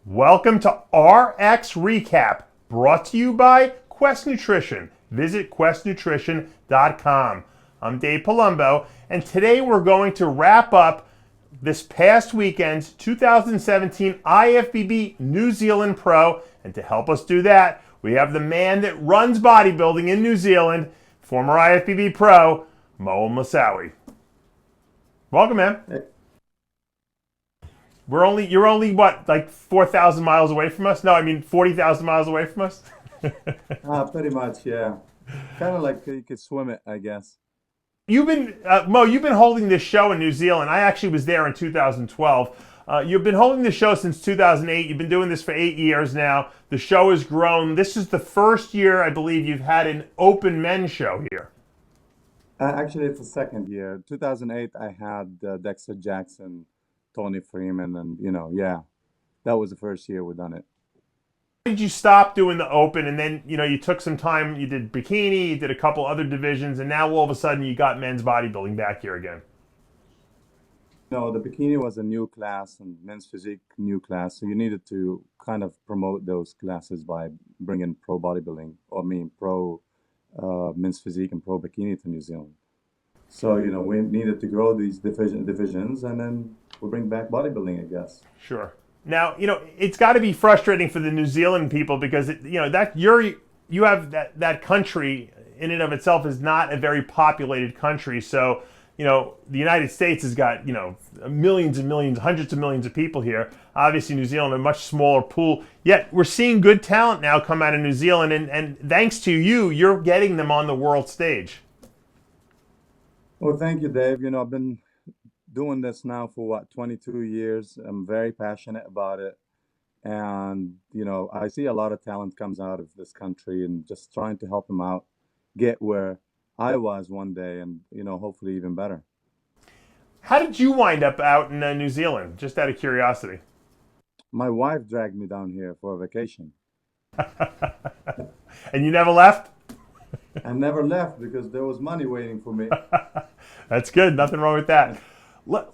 Welcome to RxRecap, brought to you by Quest Nutrition. Visit questnutrition.com. I'm Dave Palumbo, and today we're going to wrap up this past weekend's 2017 IFBB New Zealand Pro. And to help us do that, we have the man that runs bodybuilding in New Zealand, former IFBB Pro, Moe ElMoussawi. Welcome, man. Hey. You're only what, like 4,000 miles away from us? No, I mean 40,000 miles away from us? Pretty much, yeah. Kind of like you could swim it, I guess. Mo, you've been holding this show in New Zealand. I actually was there in 2012. You've been holding the show since 2008. You've been doing this for 8 years now. The show has grown. This is the first year, I believe, you've had an open men's show here. Actually, it's the second year. 2008, I had Dexter Jackson, Tony Freeman, and that was the first year we done it. Why did you stop doing the open, and then you took some time, you did bikini, you did a couple other divisions, and now all of a sudden you got men's bodybuilding back here again? No, the bikini was a new class and men's physique new class, so you needed to kind of promote those classes by bringing pro bodybuilding, pro men's physique and pro bikini to New Zealand. So we needed to grow these divisions, and then we'll bring back bodybuilding, I guess. Sure. Now, it's got to be frustrating for the New Zealand people because you have that country in and of itself is not a very populated country. So, the United States has got, millions and millions, hundreds of millions of people here. Obviously, New Zealand, a much smaller pool. Yet, we're seeing good talent now come out of New Zealand. And thanks to you, you're getting them on the world stage. Well, thank you, Dave. I've been doing this now for 22 years. I'm very passionate about it. And, I see a lot of talent comes out of this country and just trying to help them out, get where I was one day and, hopefully even better. How did you wind up out in New Zealand? Just out of curiosity. My wife dragged me down here for a vacation. And you never left? I never left because there was money waiting for me. That's good. Nothing wrong with that.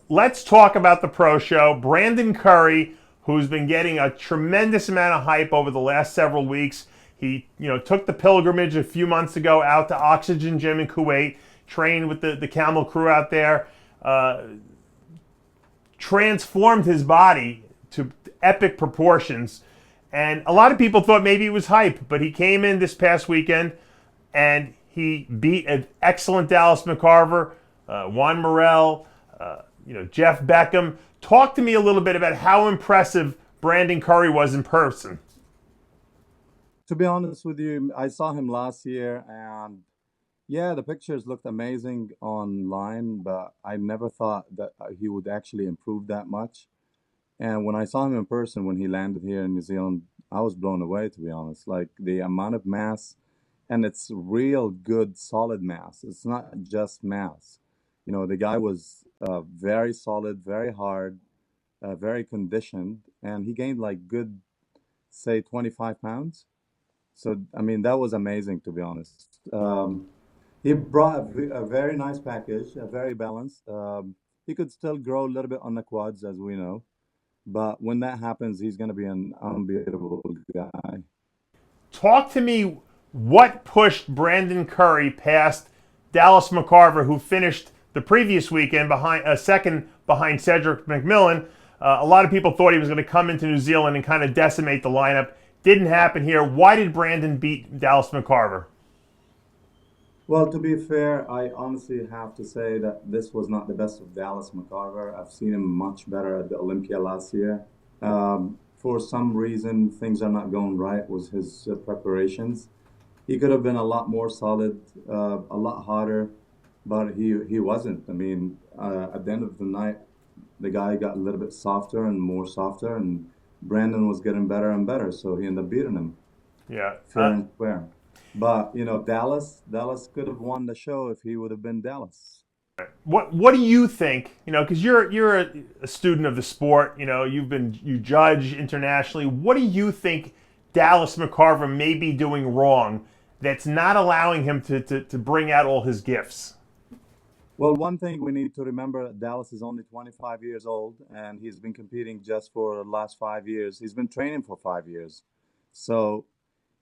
Let's talk about the pro show. Brandon Curry, who's been getting a tremendous amount of hype over the last several weeks. He, took the pilgrimage a few months ago out to Oxygen Gym in Kuwait, trained with the Camel crew out there, transformed his body to epic proportions. And a lot of people thought maybe it was hype, but he came in this past weekend and he beat an excellent Dallas McCarver, Juan Morel, Jeff Beckham. Talk to me a little bit about how impressive Brandon Curry was in person. To be honest with you, I saw him last year, and the pictures looked amazing online, but I never thought that he would actually improve that much. And when I saw him in person, when he landed here in New Zealand, I was blown away, to be honest. Like the amount of mass, and it's real good, solid mass. It's not just mass. The guy was very solid, very hard, very conditioned, and he gained like good, say, 25 pounds. So, that was amazing, to be honest. He brought a very nice package, very balanced. He could still grow a little bit on the quads, as we know. But when that happens, he's going to be an unbeatable guy. Talk to me, what pushed Brandon Curry past Dallas McCarver, who finished the previous weekend second behind Cedric McMillan. A lot of people thought he was going to come into New Zealand and kind of decimate the lineup. Didn't happen here. Why did Brandon beat Dallas McCarver? Well, to be fair, I honestly have to say that this was not the best of Dallas McCarver. I've seen him much better at the Olympia last year. For some reason, things are not going right with his preparations. He could have been a lot more solid, a lot harder, but he wasn't. At the end of the night, the guy got a little bit softer and more softer, and Brandon was getting better and better, so he ended up beating him. Yeah. Fair and square. But, Dallas could have won the show if he would have been Dallas. What do you think? Because you're a student of the sport. You judge internationally. What do you think Dallas McCarver may be doing wrong that's not allowing him to bring out all his gifts? Well, one thing we need to remember, Dallas is only 25 years old, and he's been competing just for the last 5 years. He's been training for 5 years. So,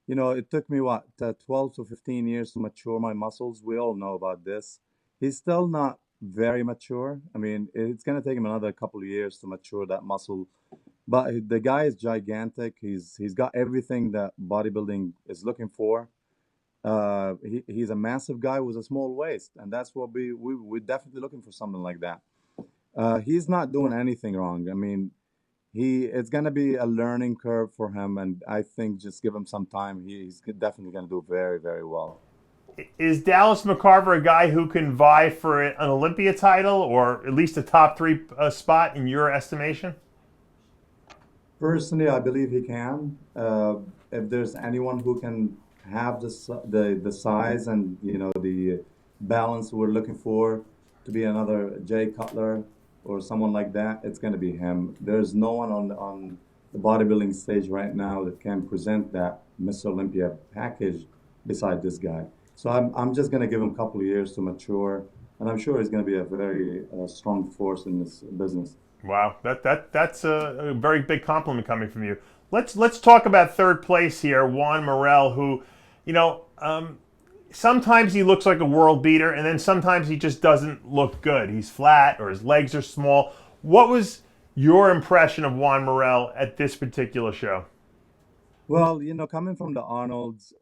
it took me, 12 to 15 years to mature my muscles. We all know about this. He's still not very mature. I mean, it's going to take him another couple of years to mature that muscle. But the guy is gigantic. He's got everything that bodybuilding is looking for. He's a massive guy with a small waist, and that's what we're definitely looking for, something like that. He's not doing anything wrong. I mean, it's gonna be a learning curve for him, and I think just give him some time. He's definitely gonna do very, very well. Is Dallas McCarver a guy who can vie for an Olympia title or at least a top three spot in your estimation? Personally, I believe he can. If there's anyone who can have the size and the balance we're looking for to be another Jay Cutler or someone like that, it's going to be him. There's no one on the bodybuilding stage right now that can present that Mr. Olympia package beside this guy. So I'm just going to give him a couple of years to mature, and I'm sure he's going to be a very strong force in this business. Wow, that's a very big compliment coming from you. Let's talk about third place here, Juan Morel, who, sometimes he looks like a world beater, and then sometimes he just doesn't look good. He's flat or his legs are small. What was your impression of Juan Morel at this particular show? Well, coming from the Arnolds,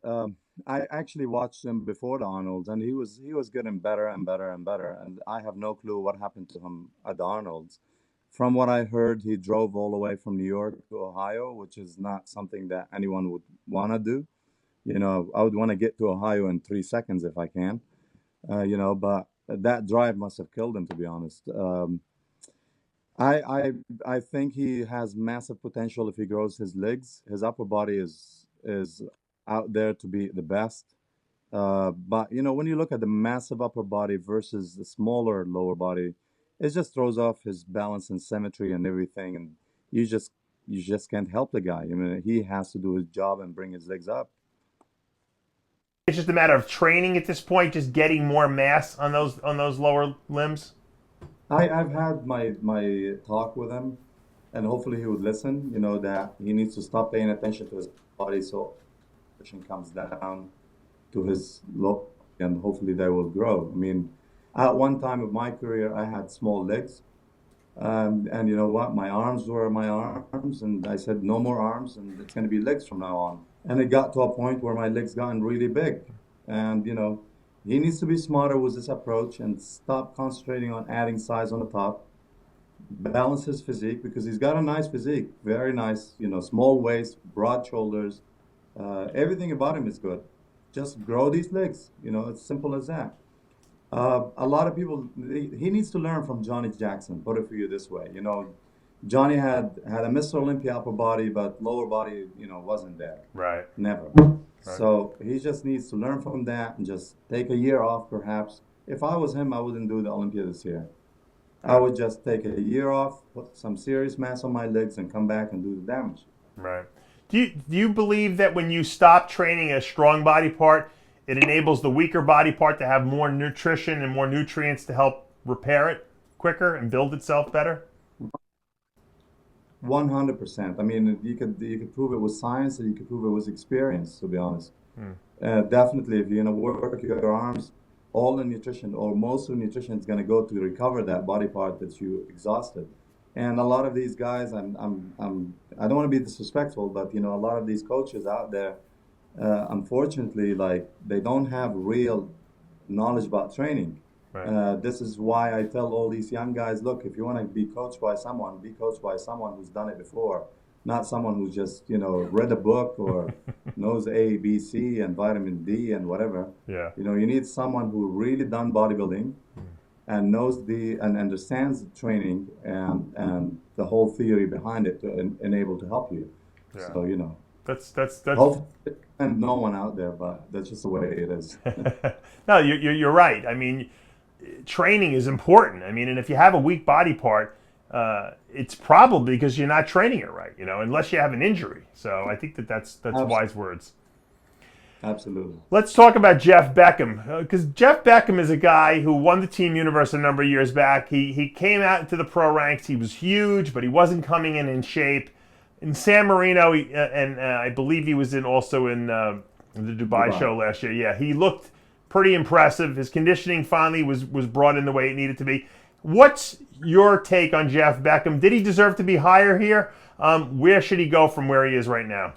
I actually watched him before the Arnolds, and he was getting better and better and better. And I have no clue what happened to him at the Arnolds. From what I heard, he drove all the way from New York to Ohio, which is not something that anyone would want to do. I would want to get to Ohio in 3 seconds if I can. But that drive must have killed him, to be honest. I think he has massive potential if he grows his legs. His upper body is out there to be the best. But when you look at the massive upper body versus the smaller lower body, it just throws off his balance and symmetry and everything, and you just can't help the guy. I mean, he has to do his job and bring his legs up. It's just a matter of training at this point, just getting more mass on those lower limbs. I've had my talk with him, and hopefully he would listen. That he needs to stop paying attention to his body, so attention comes down to his look, and hopefully they will grow. I mean, at one time of my career, I had small legs, and you know what? My arms were my arms, and I said no more arms, and it's going to be legs from now on. And it got to a point where my legs gotten really big, and he needs to be smarter with this approach and stop concentrating on adding size on the top. Balance his physique because he's got a nice physique, very nice. Small waist, broad shoulders, everything about him is good. Just grow these legs. It's simple as that. A lot of people, he needs to learn from Johnny Jackson. Put it for you this way, Johnny had a Mr. Olympia upper body, but lower body, wasn't there. Right. Never. Right. So he just needs to learn from that and just take a year off, perhaps. If I was him, I wouldn't do the Olympia this year. I would just take a year off, put some serious mass on my legs, and come back and do the damage. Right. Do you believe that when you stop training a strong body part, it enables the weaker body part to have more nutrition and more nutrients to help repair it quicker and build itself better? 100%. I mean, you could prove it with science, and you could prove it with experience. To be honest, definitely, if you work your arms, all the nutrition or most of the nutrition is going to go to recover that body part that you exhausted. And a lot of these guys, I don't want to be disrespectful, but a lot of these coaches out there, unfortunately, like they don't have real knowledge about training. Right. This is why I tell all these young guys, look, if you want to be coached by someone, be coached by someone who's done it before, not someone who's just, read a book or knows A, B, C, and vitamin D and whatever. Yeah. You need someone who really done bodybuilding and knows and understands the training and the whole theory behind it to enable to help you. Yeah. So, That's hopefully, and no one out there, but that's just the way it is. No, you're right. I mean, training is important. I mean, and if you have a weak body part, it's probably because you're not training it right, unless you have an injury. So I think that's wise words. Absolutely. Let's talk about Jeff Beckham, because Jeff Beckham is a guy who won the Team Universe a number of years back. He came out into the pro ranks. He was huge, but he wasn't coming in shape. In San Marino, and I believe he was also in the Dubai show last year. Yeah, he looked pretty impressive. His conditioning finally was brought in the way it needed to be. What's your take on Jeff Beckham? Did he deserve to be higher here? Where should he go from where he is right now?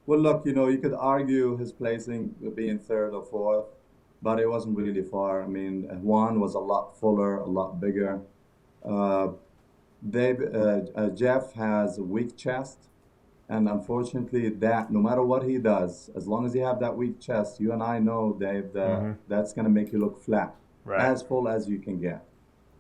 Well, look, you could argue his placing being third or fourth, but it wasn't really far. I mean, Juan was a lot fuller, a lot bigger. Uh, Jeff has a weak chest, and unfortunately, that no matter what he does, as long as you have that weak chest, you and I know, Dave, that that's going to make you look flat, Right. as full as you can get.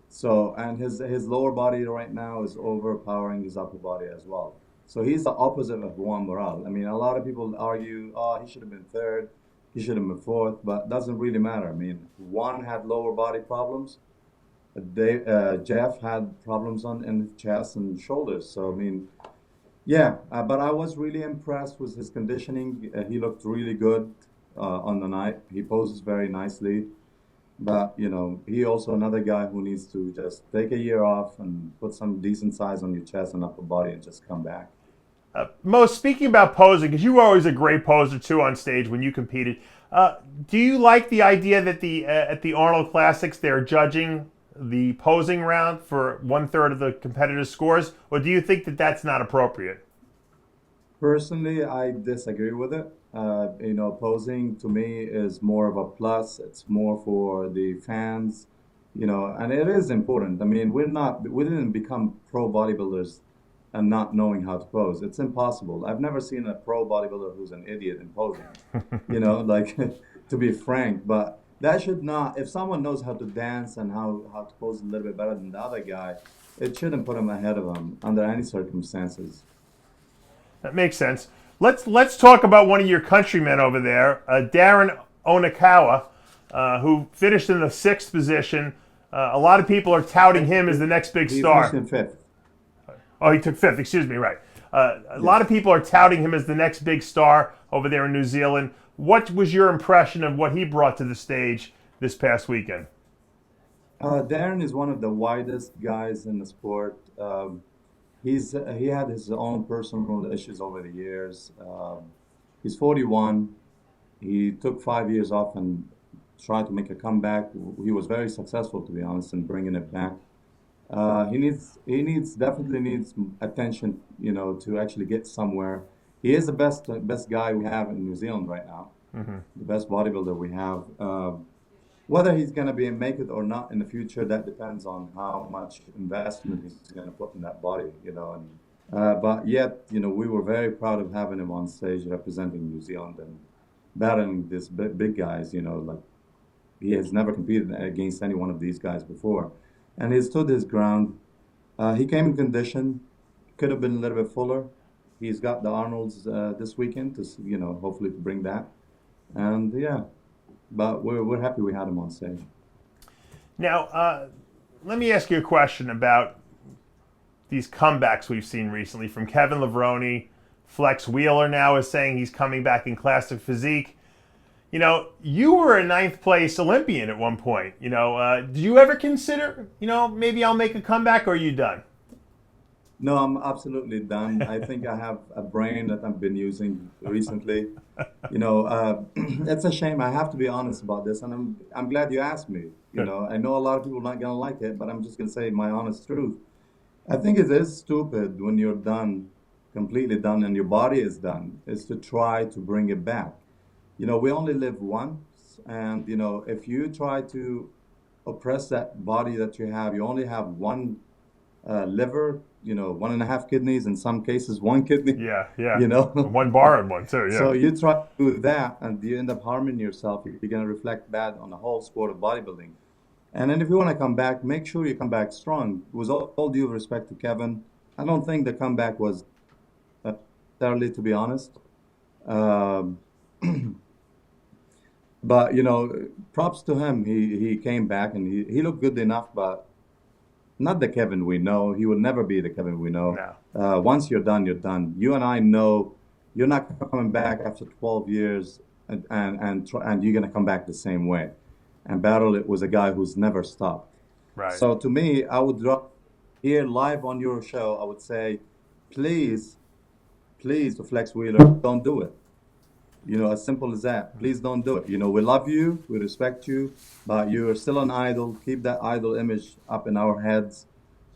So, and his lower body right now is overpowering his upper body as well. So he's the opposite of Juan Morel. I mean, a lot of people argue, oh, he should have been third, he should have been fourth, but it doesn't really matter. I mean, Juan had lower body problems. Jeff had problems in his chest and shoulders. So, I mean, yeah, but I was really impressed with his conditioning. He looked really good on the night. He poses very nicely. But, he also another guy who needs to just take a year off and put some decent size on your chest and upper body and just come back. Mo, speaking about posing, because you were always a great poser too on stage when you competed, do you like the idea that at the Arnold Classics they're judging the posing round for 1/3 of the competitors' scores, or do you think that that's not appropriate? Personally, I disagree with it. Posing to me is more of a plus. It's more for the fans, and it is important. I mean, we didn't become pro bodybuilders and not knowing how to pose. It's impossible. I've never seen a pro bodybuilder who's an idiot in posing, like to be frank. But that should not, if someone knows how to dance and how to pose a little bit better than the other guy, it shouldn't put him ahead of him under any circumstances. That makes sense. Let's talk about one of your countrymen over there, Darren Onakawa, who finished in the 6th position. A lot of people are touting him as the next big star. He finished in 5th. Oh, he took 5th. Excuse me. Right. A lot of people are touting him as the next big star over there in New Zealand. What was your impression of what he brought to the stage this past weekend? Darren is one of the widest guys in the sport. He had his own personal issues over the years. He's 41. He took 5 years off and tried to make a comeback. He was very successful, to be honest, in bringing it back. He definitely needs attention, to actually get somewhere. He is the best guy we have in New Zealand right now, the best bodybuilder we have. Whether he's going to make it or not in the future, that depends on how much investment he's going to put in that body, but yet, we were very proud of having him on stage representing New Zealand and battling these big guys, like he has never competed against any one of these guys before. And he stood his ground. He came in condition, could have been a little bit fuller. He's got the Arnolds this weekend to, hopefully to bring that. And yeah, but we're happy we had him on stage. Now, let me ask you a question about these comebacks we've seen recently from Kevin Levrone. Flex Wheeler now is saying he's coming back in classic physique. You were a 9th place Olympian at one point. Did you ever consider, maybe I'll make a comeback, or are you done? No, I'm absolutely done. I think I have a brain that I've been using recently. It's a shame. I have to be honest about this, and I'm glad you asked me. I know a lot of people are not gonna like it, but I'm just gonna say my honest truth. I think it is stupid when you're done, completely done, and your body is done, is to try to bring it back. We only live once, and if you try to oppress that body that you have, you only have one liver, 1.5 kidneys, in some cases 1 kidney. Yeah. One bar and one too. Yeah. So you try to do that, and you end up harming yourself. You're going to reflect bad on the whole sport of bodybuilding. And then if you want to come back, make sure you come back strong. With all due respect to Kevin, I don't think the comeback was necessarily, to be honest. But props to him. He came back and he looked good enough, but not the Kevin we know. He will never be the Kevin we know. No. Once you're done, you're done. You and I know, you're not coming back after 12 years and you're going to come back the same way. And Battle, it was a guy who's never stopped. Right. So to me, I would drop here live on your show. I would say, please, to Flex Wheeler, don't do it. As simple as that. Please don't do it. We love you, we respect you, but you're still an idol. Keep that idol image up in our heads,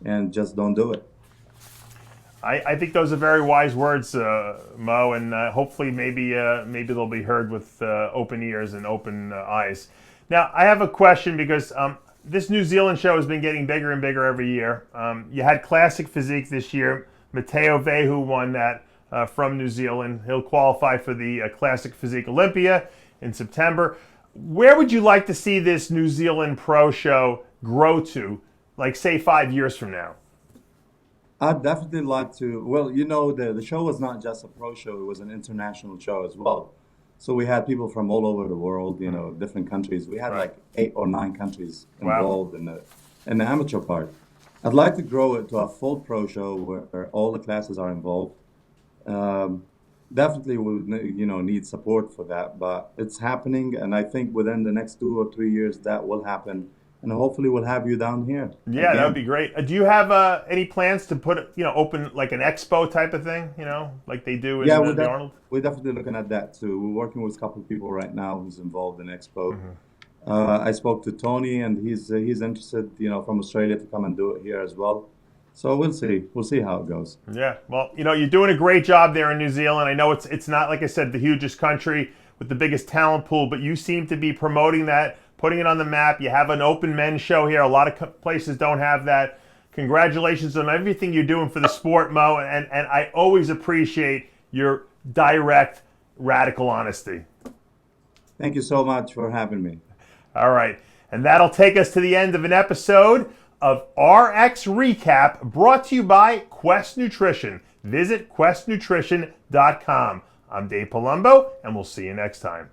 and just don't do it. I think those are very wise words, Mo, and hopefully maybe they'll be heard with open ears and open eyes. Now, I have a question because this New Zealand show has been getting bigger and bigger every year. You had Classic Physique this year. Matteo Vehu won that from New Zealand. He'll qualify for the Classic Physique Olympia in September. Where would you like to see this New Zealand Pro show grow to, like, say, 5 years from now? I'd definitely like to. Well, the show was not just a pro show, it was an international show as well. So we had people from all over the world, different countries. We had like 8 or 9 countries involved in the amateur part. I'd like to grow it to a full pro show where all the classes are involved. Definitely would need support for that, but it's happening, and I think within the next 2 or 3 years that will happen. And hopefully we'll have you down here. Yeah, again. That would be great. Do you have any plans to put, open like an expo type of thing, like they do in the Arnold? We're definitely looking at that too. We're working with a couple of people right now who's involved in expo. I spoke to Tony, and he's interested, from Australia to come and do it here as well. So we'll see. We'll see how it goes. Yeah, well, you're doing a great job there in New Zealand. I know it's not, like I said, the hugest country with the biggest talent pool, but you seem to be promoting that, putting it on the map. You have an open men's show here. A lot of places don't have that. Congratulations on everything you're doing for the sport, Mo, and I always appreciate your direct, radical honesty. Thank you so much for having me. All right, and that'll take us to the end of an episode of RX Recap, brought to you by Quest Nutrition. Visit questnutrition.com. I'm Dave Palumbo, and we'll see you next time.